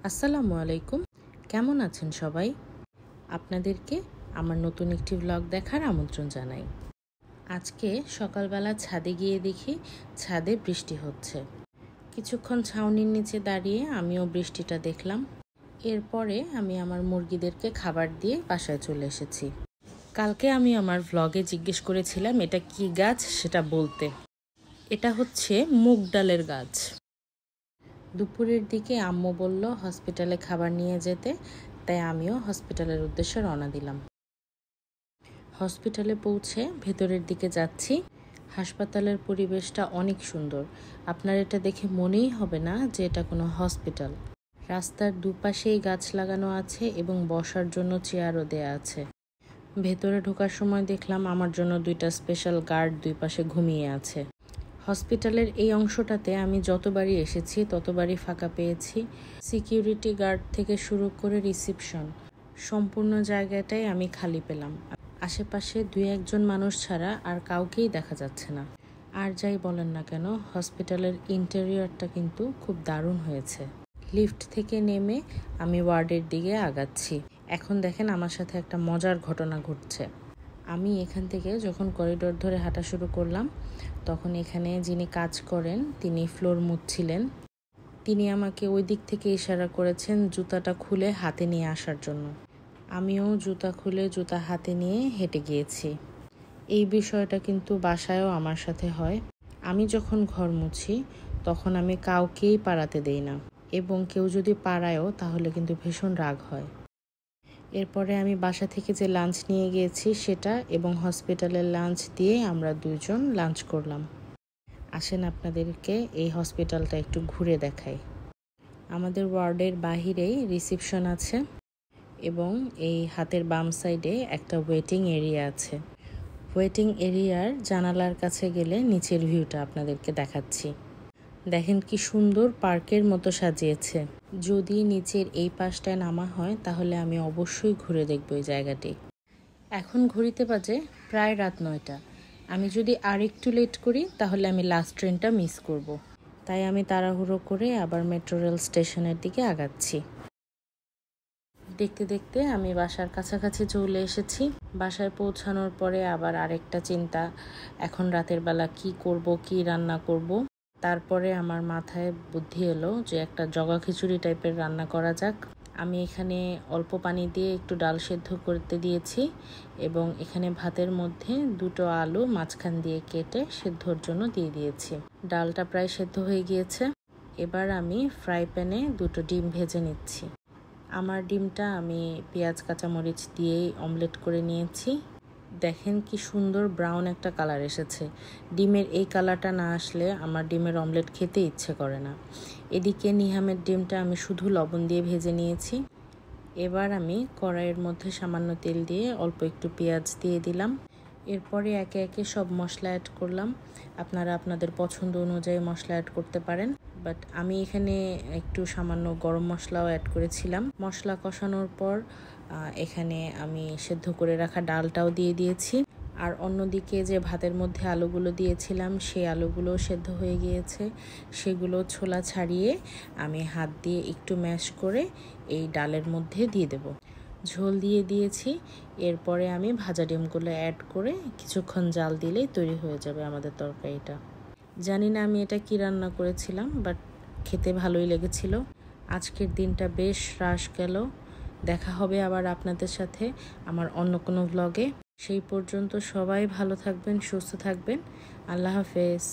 আসসালামু আলাইকুম। কেমন আছেন সবাই? আপনাদেরকে আমার নতুন একটি ব্লগ দেখার আমন্ত্রণ জানাই। আজকে সকালবেলা ছাদে গিয়ে দেখি ছাদে বৃষ্টি হচ্ছে। কিছুক্ষণ ছাউনির নিচে দাঁড়িয়ে আমিও বৃষ্টিটা দেখলাম। এরপরে আমি আমার মুরগিদেরকে খাবার দিয়ে বাসায় চলে এসেছি। কালকে আমি আমার ব্লগে জিজ্ঞেস করেছিলাম এটা কি গাছ সেটা বলতে। এটা হচ্ছে মুগ ডালের গাছ। দুপুরের দিকে আম্মু বলল হসপিটালে খাবার নিয়ে যেতে, তাই আমিও হসপিটালের উদ্দেশ্যে রওনা দিলাম। হসপিটালে পৌঁছে ভেতরের দিকে যাচ্ছি। হাসপাতালের পরিবেশটা অনেক সুন্দর। আপনার এটা দেখে মনেই হবে না যে এটা কোনো হসপিটাল। রাস্তার দুপাশেই গাছ লাগানো আছে এবং বসার জন্য চেয়ারও দেয়া আছে। ভেতরে ঢোকার সময় দেখলাম আমার জন্য 2টা স্পেশাল গার্ড দুই পাশে ঘুমিয়ে আছে। হসপিটালের এই অংশটাতে আমি যতবারই এসেছি ততবারই ফাঁকা পেয়েছি। সিকিউরিটি গার্ড থেকে শুরু করে রিসিপশন সম্পূর্ণ জায়গাটাই আমি খালি পেলাম। আশেপাশে 2-1 মানুষ ছাড়া আর কাউকেই দেখা যাচ্ছে না। আর যাই বলেন না কেন, হসপিটালের ইন্টেরিয়রটা কিন্তু খুব দারুণ হয়েছে। লিফট থেকে নেমে আমি ওয়ার্ডের দিকে আগাচ্ছি। এখন দেখেন আমার সাথে একটা মজার ঘটনা ঘটছে। আমি এখান থেকে যখন করিডোর ধরে হাঁটা শুরু করলাম, তখন এখানে যিনি কাজ করেন তিনি ফ্লোর মুছছিলেন। তিনি আমাকে ওই দিক থেকে ইশারা করেছেন জুতাটা খুলে হাতে নিয়ে আসার জন্য। আমিও জুতা খুলে জুতা হাতে নিয়ে হেঁটে গিয়েছি। এই বিষয়টা কিন্তু বাসায়ও আমার সাথে হয়। আমি যখন ঘর মুছি তখন আমি কাউকেই পাড়াতে দেই না, এবং কেউ যদি পাড়ায়ও তাহলে কিন্তু ভীষণ রাগ হয়। এরপরে আমি বাসা থেকে যে লাঞ্চ নিয়ে গিয়েছি সেটা এবং হসপিটালের লাঞ্চ দিয়ে আমরা 2জন লাঞ্চ করলাম। আসেন আপনাদেরকে এই হসপিটালটা একটু ঘুরে দেখাই। আমাদের ওয়ার্ডের বাহিরেই রিসিপশন আছে এবং এই হাতের বাম সাইডে একটা ওয়েটিং এরিয়া আছে। ওয়েটিং এরিয়ার জানালার কাছে গেলে নিচের ভিউটা আপনাদেরকে দেখাচ্ছি। দেখেন কি সুন্দর পার্কের মতো সাজিয়েছে। যদি নিচের এই পাশটায় নামা হয় তাহলে আমি অবশ্যই ঘুরে দেখব এই জায়গাটি। এখন ঘড়িতে বাজে প্রায় রাত 9টা। আমি যদি আর একটু লেট করি তাহলে আমি লাস্ট ট্রেনটা মিস করব। তাই আমি তাড়াহুড়ো করে আবার মেট্রো রেল স্টেশনের দিকে আগাচ্ছি। দেখতে দেখতে আমি বাসার কাছাকাছি চলে এসেছি। বাসায় পৌঁছানোর পরে আবার আরেকটা চিন্তা, এখন রাতের বেলা কি করব, কি রান্না করব। তারপরে আমার মাথায় বুদ্ধি এলো যে একটা জগা খিচুড়ি টাইপের রান্না করা যাক। আমি এখানে অল্প পানি দিয়ে একটু ডাল সেদ্ধ করতে দিয়েছি এবং এখানে ভাতের মধ্যে 2টো আলু মাঝখান দিয়ে কেটে সেদ্ধর জন্য দিয়ে দিয়েছি। ডালটা প্রায় সেদ্ধ হয়ে গিয়েছে। এবার আমি ফ্রাই প্যানে 2টো ডিম ভেজে নিচ্ছি। আমার ডিমটা আমি পেঁয়াজ কাঁচামরিচ দিয়েই অমলেট করে নিয়েছি। দেখেন কি সুন্দর ব্রাউন একটা কালার এসেছে। ডিমের এই কালারটা না আসলে আমার ডিমের অমলেট খেতে ইচ্ছে করে না। এদিকে নিহামের ডিমটা আমি শুধু লবণ দিয়ে ভেজে নিয়েছি। এবার আমি কড়াইয়ের মধ্যে সামান্য তেল দিয়ে অল্প একটু পেঁয়াজ দিয়ে দিলাম। এরপরে একে একে সব মশলা অ্যাড করলাম। আপনারা আপনাদের পছন্দ অনুযায়ী মশলা অ্যাড করতে পারেন, বাট আমি এখানে একটু সামান্য গরম মশলাও অ্যাড করেছিলাম। মশলা কষানোর পর এখানে আমি সেদ্ধ করে রাখা ডালটাও দিয়ে দিয়েছি। আর অন্যদিকে যে ভাতের মধ্যে আলুগুলো দিয়েছিলাম সেই আলুগুলো সেদ্ধ হয়ে গিয়েছে। সেগুলো ছোলা ছাড়িয়ে আমি হাত দিয়ে একটু ম্যাশ করে এই ডালের মধ্যে দিয়ে দেব। ঝোল দিয়ে দিয়েছি। এরপরে আমি ভাজা ডিমগুলো অ্যাড করে কিছুক্ষণ জাল দিলেই তৈরি হয়ে যাবে আমাদের তরকারিটা। জানি না আমি এটা কি রান্না করেছিলাম, বাট খেতে ভালোই লেগেছিল। আজকের দিনটা বেশ রাশ গেল। দেখা হবে আবার আপনাদের সাথে আমার অন্য কোনো ব্লগে। সেই পর্যন্ত সবাই ভালো থাকবেন, সুস্থ থাকবেন। আল্লাহ হাফেজ।